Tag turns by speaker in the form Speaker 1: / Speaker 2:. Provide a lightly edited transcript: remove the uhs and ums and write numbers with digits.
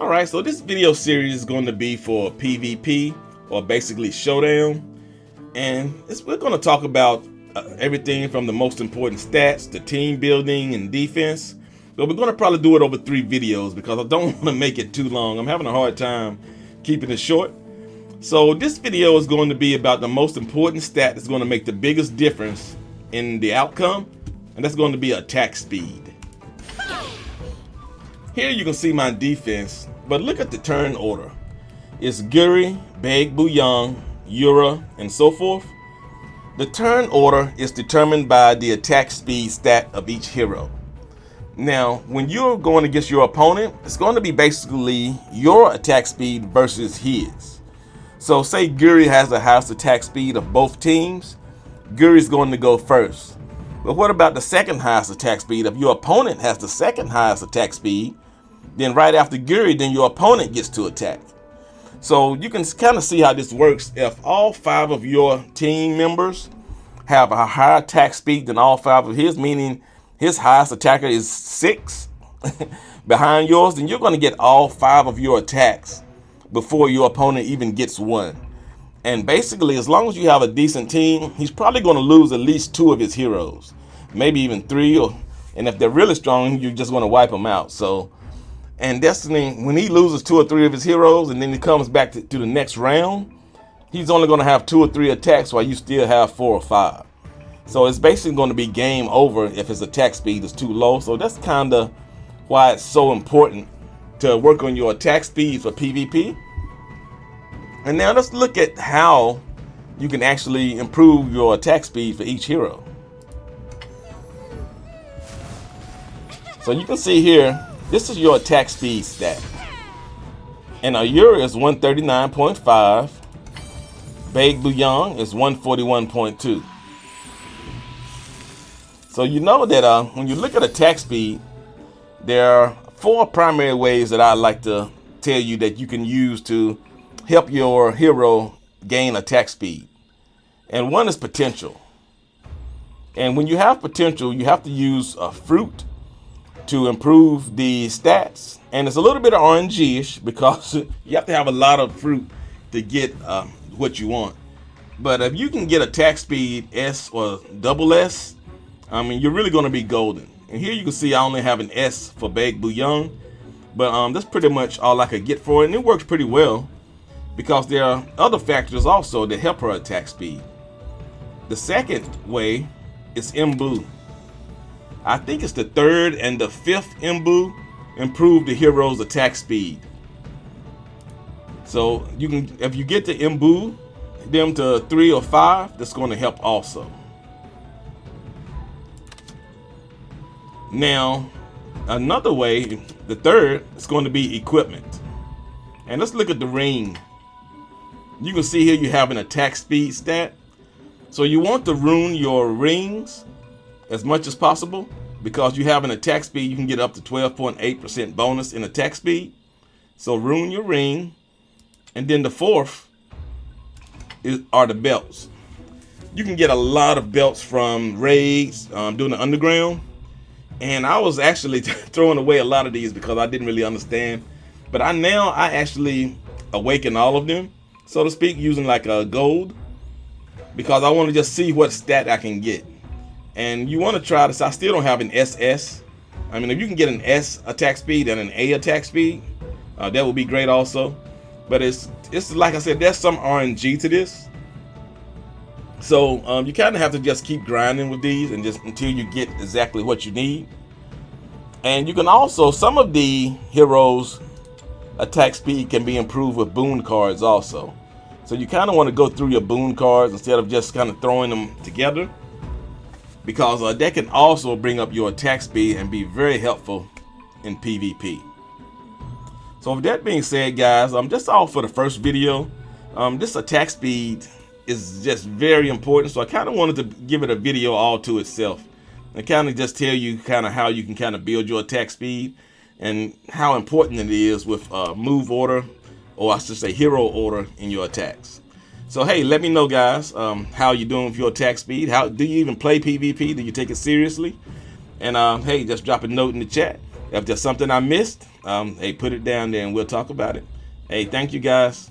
Speaker 1: Alright, so this video series is going to be for PvP, or basically Showdown. And we're going to talk about everything from the most important stats to team building and defense. But we're going to probably do it over 3 videos because I don't want to make it too long. I'm having a hard time keeping it short. So this video is going to be about the most important stat that's going to make the biggest difference in the outcome. And that's going to be attack speed. Here you can see my defense, but look at the turn order. It's Guri, Beg Buyang, Yura, and so forth. The turn order is determined by the attack speed stat of each hero. Now, when you're going against your opponent, it's going to be basically your attack speed versus his. So say Guri has the highest attack speed of both teams, Guri's going to go first. But what about the second highest attack speed? If your opponent has the second highest attack speed, then right after Guri, then your opponent gets to attack. So you can kind of see how this works. If all 5 of your team members have a higher attack speed than all 5 of his, meaning his highest attacker is 6 behind yours, then you're going to get all 5 of your attacks before your opponent even gets one. And basically, as long as you have a decent team, he's probably going to lose at least 2 of his heroes, maybe even 3. And if they're really strong, you're just going to wipe them out. And Destiny, when he loses 2 or 3 of his heroes and then he comes back to the next round, he's only going to have 2 or 3 attacks while you still have 4 or 5. So it's basically going to be game over if his attack speed is too low. So that's kind of why it's so important to work on your attack speed for PvP. And now let's look at how you can actually improve your attack speed for each hero. So you can see here, this is your attack speed stat. And Yura is 139.5. Beg Buyang is 141.2. So you know that when you look at attack speed, there are 4 primary ways that I like to tell you that you can use to help your hero gain attack speed. And one is potential. And when you have potential, you have to use a fruit to improve the stats. And it's a little bit of RNG-ish because you have to have a lot of fruit to get what you want. But if you can get attack speed S or double S, I mean, you're really going to be golden. And here you can see I only have an S for Beg Buyang, but that's pretty much all I could get for it. And it works pretty well because there are other factors also that help her attack speed. The second way is Imbue. I think it's the 3rd and the 5th Imbue improve the hero's attack speed. So you can, if you get to Imbue them to 3 or 5, that's going to help also. Now, another way, the 3rd, is going to be equipment. And let's look at the ring. You can see here you have an attack speed stat. So you want to rune your rings as much as possible because you have an attack speed. You can get up to 12.8% bonus in attack speed. So rune your ring. And then the 4th are the belts. You can get a lot of belts from raids doing the underground. And I was actually throwing away a lot of these because I didn't really understand. But I actually awaken all of them, so to speak, using like a gold, because I want to just see what stat I can get. And you want to try this. I still don't have an SS. I mean, if you can get an S attack speed and an A attack speed, that would be great also. But it's like I said, there's some RNG to this. So you kind of have to just keep grinding with these and just until you get exactly what you need. And you can also, some of the heroes' attack speed can be improved with Boon Cards also. So you kind of want to go through your Boon Cards instead of just kind of throwing them together, because that can also bring up your attack speed and be very helpful in PvP. So with that being said, guys, just all for the first video. This attack speed is just very important, so I kind of wanted to give it a video all to itself and kind of just tell you kind of how you can kind of build your attack speed and how important it is with move order, or I should say hero order, in your attacks. So hey, let me know, guys, how you doing with your attack speed. How do you even play PvP? Do you take it seriously? And hey, just drop a note in the chat if there's something I missed, Hey, put it down there and we'll talk about it. Hey, thank you guys.